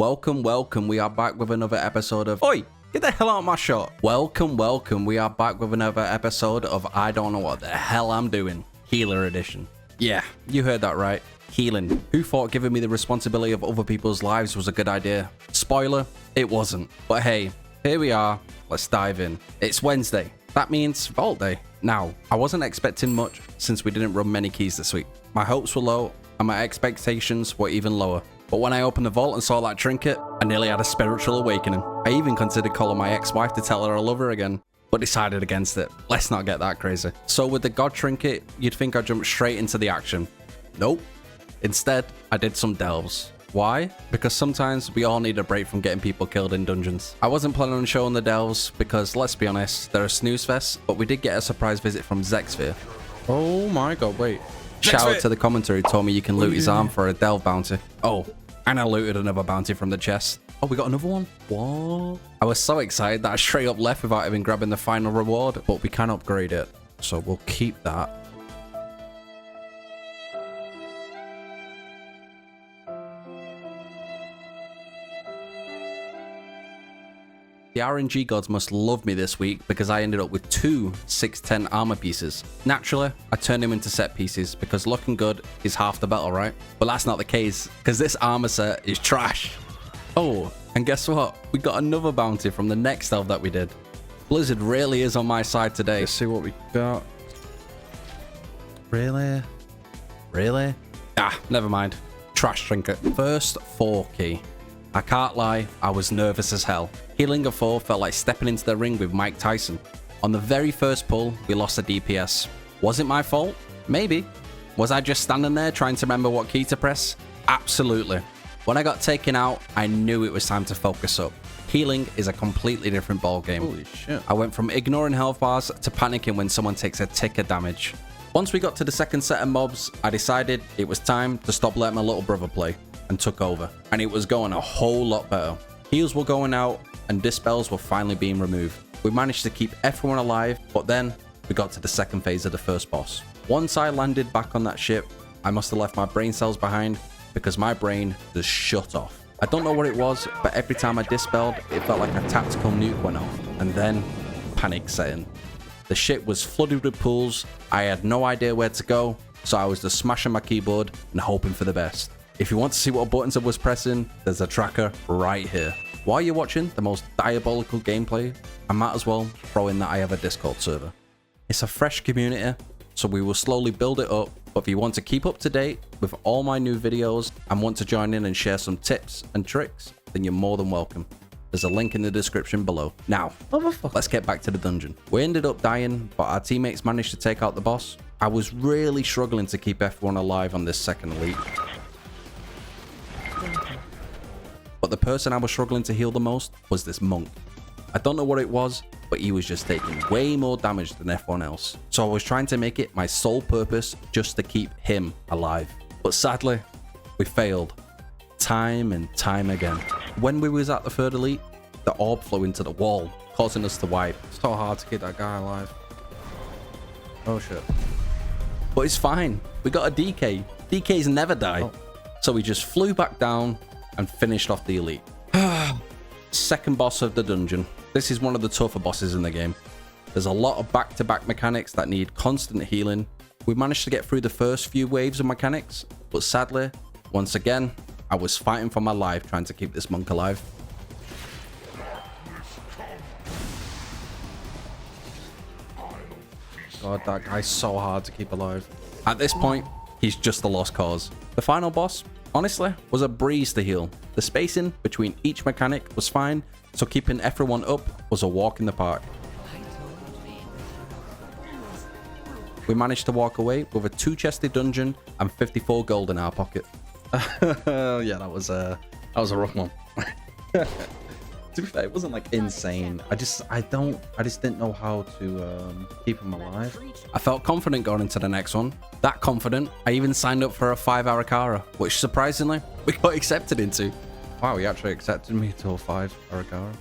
Welcome. We are back with another episode of... Oi! Get the hell out of my shot. Welcome. We are back with another episode of I don't know what the hell I'm doing. Healer edition. Yeah, you heard that right. Healing. Who thought giving me the responsibility of other people's lives was a good idea? Spoiler, it wasn't. But hey, here we are. Let's dive in. It's Wednesday. That means Vault Day. Now, I wasn't expecting much since we didn't run many keys this week. My hopes were low and my expectations were even lower. But when I opened the vault and saw that trinket, I nearly had a spiritual awakening. I even considered calling my ex-wife to tell her I love her again, but decided against it. Let's not get that crazy. So with the god trinket, you'd think I'd jump straight into the action. Nope. Instead, I did some delves. Why? Because sometimes we all need a break from getting people killed in dungeons. I wasn't planning on showing the delves because, let's be honest, they're a snooze fest, but we did get a surprise visit from Zexphere. Oh my god, wait. Shout out to the commenter who told me you can loot his arm for a delve bounty. Oh, and I looted another bounty from the chest. Oh, we got another one? What? I was so excited that I straight up left without even grabbing the final reward, but we can upgrade it. So we'll keep that. The RNG gods must love me this week because I ended up with two 610 armor pieces. Naturally, I turned them into set pieces because looking good is half the battle, right? But that's not the case because this armor set is trash. Oh, and guess what? We got another bounty from the next elf that we did. Blizzard really is on my side today. Let's see what we got. Really? Ah, never mind. Trash trinket. First 4 key. I can't lie, I was nervous as hell. Healing a 4 felt like stepping into the ring with Mike Tyson. On the very first pull, we lost a DPS. Was it my fault? Maybe. Was I just standing there trying to remember what key to press? Absolutely. When I got taken out, I knew it was time to focus up. Healing is a completely different ballgame. Holy shit. I went from ignoring health bars to panicking when someone takes a tick of damage. Once we got to the second set of mobs, I decided it was time to stop letting my little brother play, and took over. And it was going a whole lot better. Heals were going out, and dispels were finally being removed. We managed to keep everyone alive, but then we got to the second phase of the first boss. Once I landed back on that ship, I must have left my brain cells behind because my brain just shut off. I don't know what it was, but every time I dispelled, it felt like a tactical nuke went off, and then panic set in. The ship was flooded with pools, I had no idea where to go, so I was just smashing my keyboard and hoping for the best. If you want to see what buttons I was pressing, there's a tracker right here. While you're watching the most diabolical gameplay, I might as well throw in that I have a Discord server. It's a fresh community, so we will slowly build it up, but if you want to keep up to date with all my new videos and want to join in and share some tips and tricks, then you're more than welcome. There's a link in the description below. Now, let's get back to the dungeon. We ended up dying, but our teammates managed to take out the boss. I was really struggling to keep everyone alive on this second elite. But the person I was struggling to heal the most was this monk. I don't know what it was, but he was just taking way more damage than everyone else. So I was trying to make it my sole purpose just to keep him alive. But sadly, we failed. Time and time again. When we was at the third elite, the orb flew into the wall, causing us to wipe. It's so hard to keep that guy alive. Oh shit. But it's fine. We got a DK. DKs never die. Oh. So we just flew back down and finished off the elite. Second boss of the dungeon. This is one of the tougher bosses in the game. There's a lot of back-to-back mechanics that need constant healing. We managed to get through the first few waves of mechanics, but sadly, once again, I was fighting for my life trying to keep this monk alive. God, that guy's so hard to keep alive. At this point, he's just a lost cause. The final boss, honestly, was a breeze to heal. The spacing between each mechanic was fine, so keeping everyone up was a walk in the park. We managed to walk away with a 2-chested dungeon and 54 gold in our pocket. Yeah, that was a rough one. To be fair, it wasn't like insane. I just didn't know how to keep him alive. I felt confident going into the next one. That confident, I even signed up for a 5 Ara-Kara, which surprisingly we got accepted into. Wow, he actually accepted me to a 5 Ara-Kara.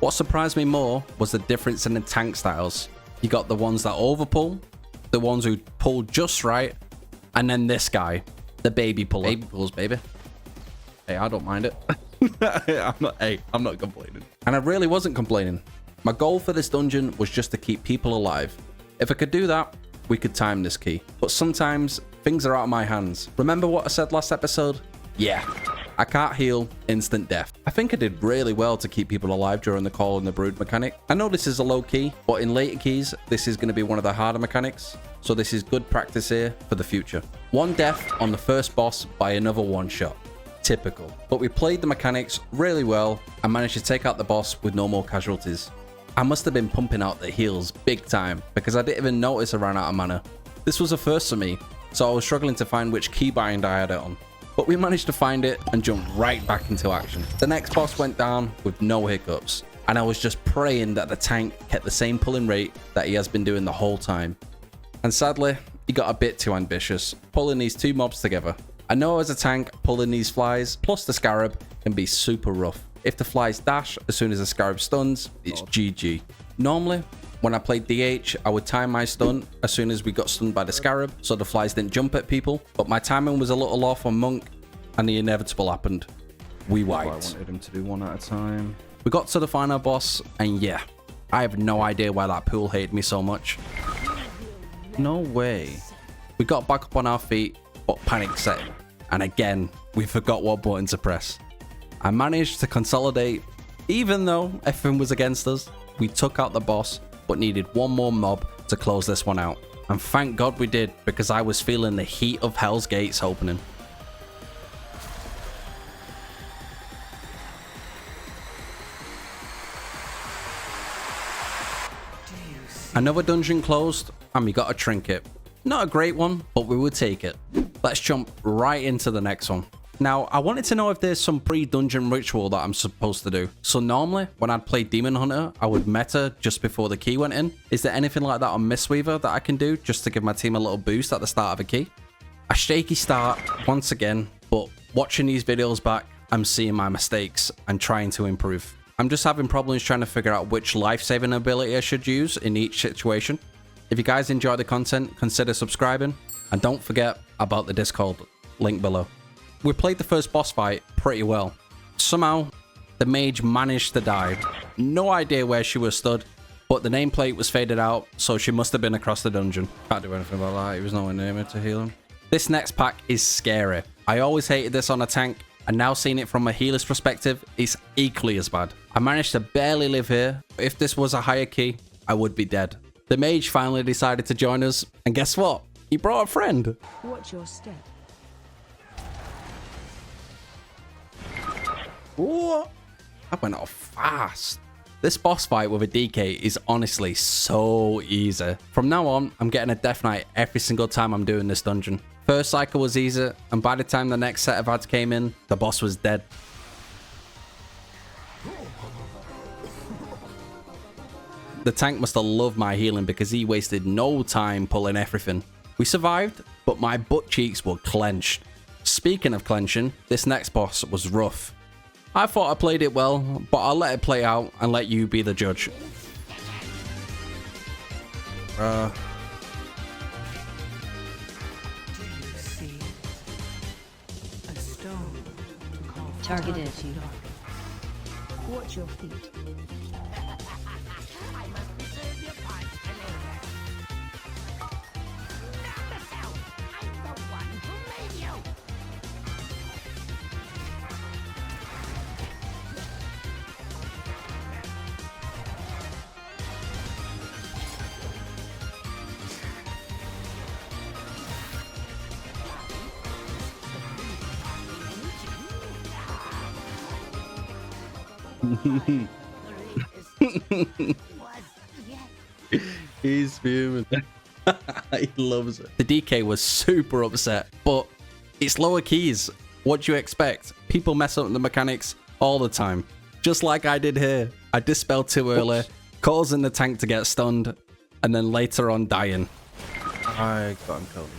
What surprised me more was the difference in the tank styles. You got the ones that overpull, the ones who pull just right, and then this guy, the baby puller. Baby pulls, baby. Hey, I don't mind it. I'm not complaining. And I really wasn't complaining. My goal for this dungeon was just to keep people alive. If I could do that, we could time this key. But sometimes things are out of my hands. Remember what I said last episode? Yeah, I can't heal instant death. I think I did really well to keep people alive during the Call and the Brood mechanic. I know this is a low key, but in later keys, this is going to be one of the harder mechanics. So this is good practice here for the future. One death on the first boss by another one shot. Typical. But we played the mechanics really well and managed to take out the boss with no more casualties. I must have been pumping out the heals big time because I didn't even notice I ran out of mana. This was a first for me, so I was struggling to find which keybind I had it on. But we managed to find it and jumped right back into action. The next boss went down with no hiccups, and I was just praying that the tank kept the same pulling rate that he has been doing the whole time. And sadly, he got a bit too ambitious, pulling these two mobs together. I know as a tank, pulling these flies plus the scarab can be super rough. If the flies dash as soon as the scarab stuns, it's GG. Normally, when I played DH, I would time my stun as soon as we got stunned by the scarab, so the flies didn't jump at people. But my timing was a little off on Monk, and the inevitable happened. We wiped. I wanted him to do one at a time. We got to the final boss, and yeah, I have no idea why that pool hated me so much. No way. We got back up on our feet, but panic set in. And again, we forgot what button to press. I managed to consolidate, even though everything was against us. We took out the boss, but needed one more mob to close this one out. And thank God we did, because I was feeling the heat of Hell's Gates opening. Another dungeon closed, and we got a trinket. Not a great one, but we would take it. Let's jump right into the next one. Now, I wanted to know if there's some pre-dungeon ritual that I'm supposed to do. So normally, when I'd play Demon Hunter, I would meta just before the key went in. Is there anything like that on Mistweaver that I can do just to give my team a little boost at the start of a key? A shaky start, once again, but watching these videos back, I'm seeing my mistakes and trying to improve. I'm just having problems trying to figure out which life-saving ability I should use in each situation. If you guys enjoy the content, consider subscribing, and don't forget about the Discord, link below. We played the first boss fight pretty well. Somehow, the mage managed to die. No idea where she was stood, but the nameplate was faded out, so she must have been across the dungeon. Can't do anything about that, he was nowhere near me to heal him. This next pack is scary. I always hated this on a tank, and now seeing it from a healer's perspective, it's equally as bad. I managed to barely live here. If this was a higher key, I would be dead. The mage finally decided to join us, and guess what? He brought a friend. Watch your step. What? That went off fast. This boss fight with a DK is honestly so easy. From now on, I'm getting a Death Knight every single time I'm doing this dungeon. First cycle was easy, and by the time the next set of ads came in, the boss was dead. The tank must have loved my healing because he wasted no time pulling everything. We survived, but my butt cheeks were clenched. Speaking of clenching, this next boss was rough. I thought I played it well, but I'll let it play out and let you be the judge. Targeted. Watch your feet. He's fuming. He loves it. The DK was super upset, but it's lower keys. What do you expect? People mess up the mechanics all the time. Just like I did here. I dispelled too early, causing the tank to get stunned, and then later on dying. I got him killed.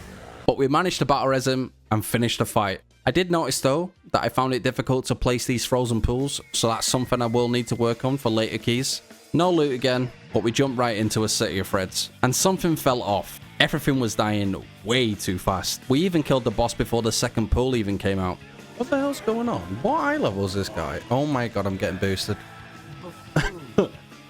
But we managed to battle res him and finish the fight. I did notice though that I found it difficult to place these frozen pools, so that's something I will need to work on for later keys. No loot again, but we jumped right into a city of threads, and something fell off. Everything was dying way too fast. We even killed the boss before the second pool even came out. What the hell's going on? What eye level is this guy? Oh my god, I'm getting boosted.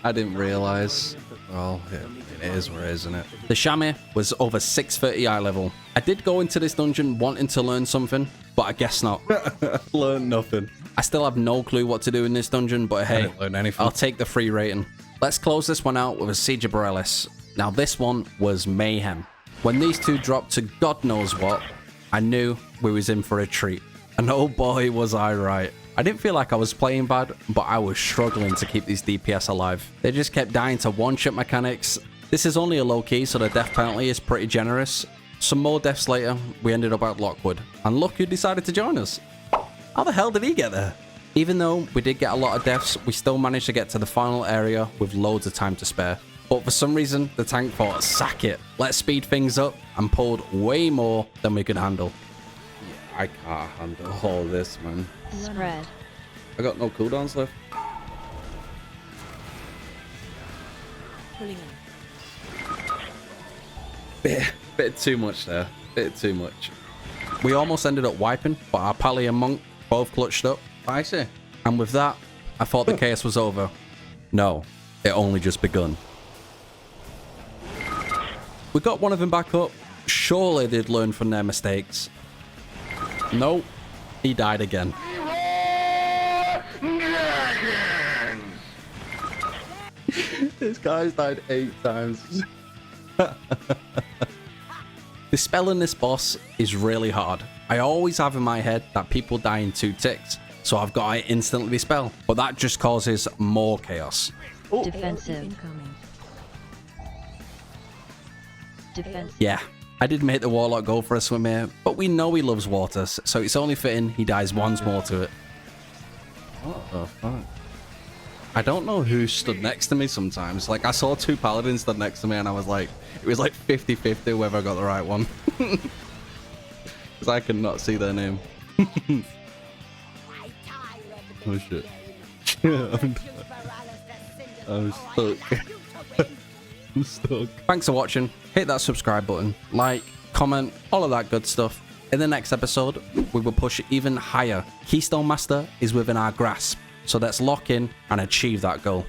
I didn't realize. Well, it is what it is, isn't it? The chamois was over 630 eye level. I did go into this dungeon wanting to learn something, but I guess not. Learn nothing. I still have no clue what to do in this dungeon, but hey, didn't learn anything. I'll take the free rating. Let's close this one out with a Siege of Boralus. Now this one was mayhem. When these two dropped to God knows what, I knew we was in for a treat. And oh boy, was I right. I didn't feel like I was playing bad, but I was struggling to keep these DPS alive. They just kept dying to one-shot mechanics. This is only a low key, so the death penalty is pretty generous. Some more deaths later, we ended up at Lockwood. And look who decided to join us. How the hell did he get there? Even though we did get a lot of deaths, we still managed to get to the final area with loads of time to spare. But for some reason, the tank thought, sack it. Let's speed things up, and pulled way more than we could handle. I can't handle all this, man. Spread. I got no cooldowns left. Pulling in. Bit too much there. Bit too much. We almost ended up wiping, but our Pally and Monk both clutched up. I see. And with that, I thought the chaos was over. No, it only just begun. We got one of them back up. Surely they'd learn from their mistakes. Nope, he died again. This guy's died 8 times. Dispelling this boss is really hard. I always have in my head that people die in 2 ticks, so I've got to instantly dispel, but that just causes more chaos. Defensive. Incoming. Defensive. Yeah, I did make the Warlock go for a swim here, but we know he loves water, so it's only fitting he dies once more to it. What the fuck? I don't know who stood next to me sometimes. Like, I saw 2 paladins stood next to me and I was like, it was like 50-50 whether I got the right one. Because I could not see their name. Oh shit. I'm stuck. I'm stuck. Thanks for watching. Hit that subscribe button, like, comment, all of that good stuff. In the next episode, we will push even higher. Keystone Master is within our grasp, so let's lock in and achieve that goal.